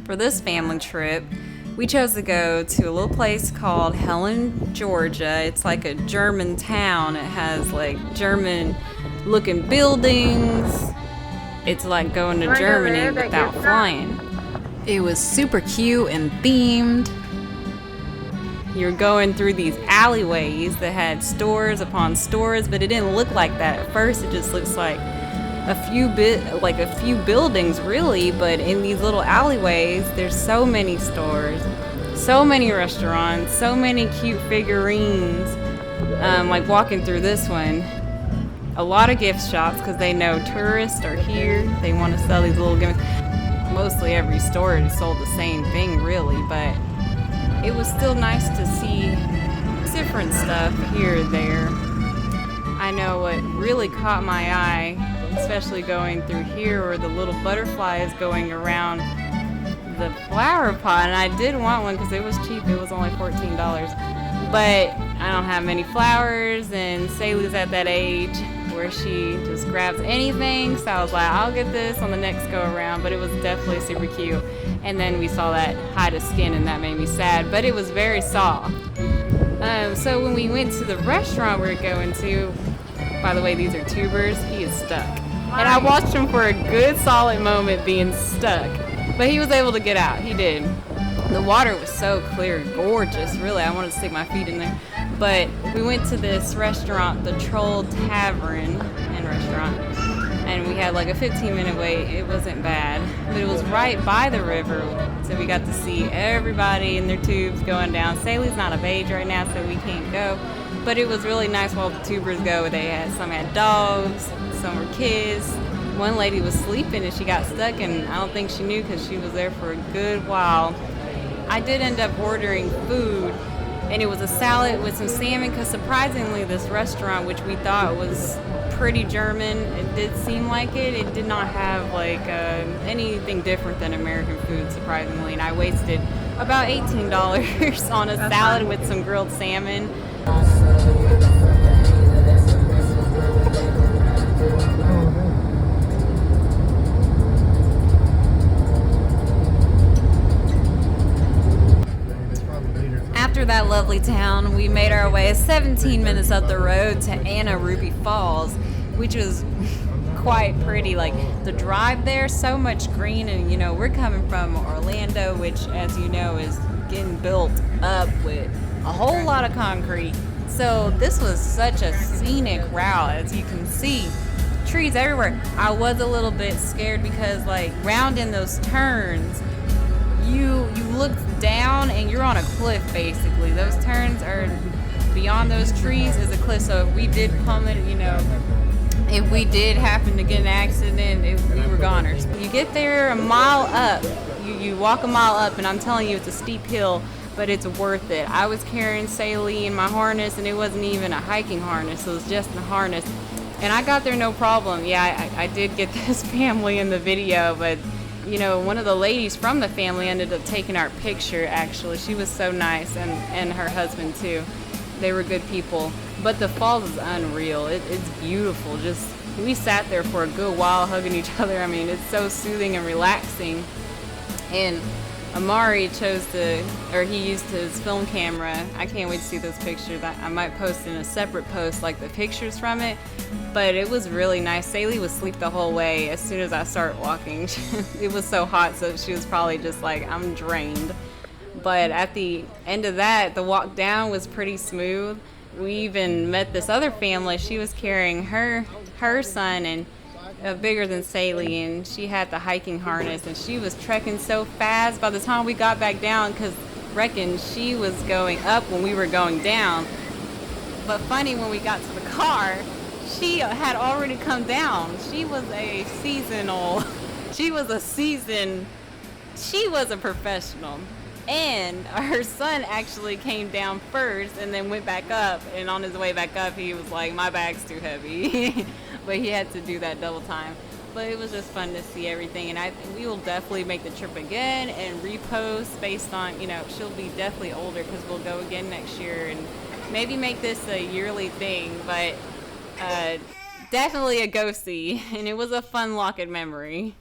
For this family trip, we chose to go to a little place called Helen, Georgia. It's like a German town. It has like German looking buildings. It's like going to Germany without flying. It was super cute and themed. You're going through these alleyways that had stores upon stores, but it didn't look like that at first. It just looks like a few buildings really, but in these little alleyways there's so many stores, so many restaurants, so many cute figurines. Like walking through this one, a lot of gift shops because they know tourists are here. They want to sell these little gifts. Mostly every store sold the same thing really, but it was still nice to see different stuff here and there. I know what really caught my eye, especially going through here where the little butterfly is going around the flower pot, and I did want one because it was cheap. It was only $14, but I don't have many flowers, and Ceyli's at that age where she just grabs anything, so I was like, I'll get this on the next go around, but it was definitely super cute. And then we saw that hide of skin, and that made me sad, but it was very soft. So when we went to the restaurant we were going to, by the way, these are tubers, he is stuck. And I watched him for a good solid moment being stuck, but he was able to get out. He did. The water was so clear, gorgeous, really. I wanted to stick my feet in there. But we went to this restaurant, the Troll Tavern and Restaurant, and we had like a 15-minute wait. It wasn't bad, but it was right by the river, so we got to see everybody in their tubes going down. Ceyli's not of age right now, so we can't go, but it was really nice while the tubers go. Some had dogs, some were kids. One lady was sleeping and she got stuck, and I don't think she knew because she was there for a good while. I did end up ordering food, and it was a salad with some salmon because surprisingly this restaurant, which we thought was pretty German, it did seem like it did not have like anything different than American food, surprisingly, and I wasted about $18 on a salad with some grilled salmon. After that lovely town, we made our way 17 minutes up the road to Anna Ruby Falls, which was quite pretty. Like the drive there, so much green, and you know, we're coming from Orlando, which as you know is getting built up with a whole lot of concrete. So this was such a scenic route, as you can see. Trees everywhere. I was a little bit scared because like rounding those turns, you look down and you're on a cliff basically. Those turns are beyond those trees is a cliff, so if we did plummet, you know, if we did happen to get in an accident, we were goners. You get there a mile up, you walk a mile up, and I'm telling you, it's a steep hill, but it's worth it. I was carrying Ceyli in my harness, and it wasn't even a hiking harness, it was just a harness, and I got there no problem. Yeah, I did get this family in the video, but you know, one of the ladies from the family ended up taking our picture, actually. She was so nice, and her husband too. They were good people. But the falls is unreal. It's beautiful. Just, we sat there for a good while hugging each other. I mean, it's so soothing and relaxing. And Amari he used his film camera. I can't wait to see those pictures. I might post in a separate post, like the pictures from it. But it was really nice. Ceyli was asleep the whole way as soon as I started walking. It was so hot, so she was probably just like, I'm drained. But at the end of that, the walk down was pretty smooth. We even met this other family. She was carrying her son, and bigger than Ceyli, and she had the hiking harness, and she was trekking so fast. By the time we got back down, because reckon she was going up when we were going down. But funny, when we got to the car, she had already come down. She was a professional. And her son actually came down first and then went back up, and on his way back up he was like, my bag's too heavy. But he had to do that double time. But it was just fun to see everything, and we will definitely make the trip again and repost based on, you know, she'll be definitely older because we'll go again next year and maybe make this a yearly thing. But definitely a go-see, and it was a fun lock-in memory.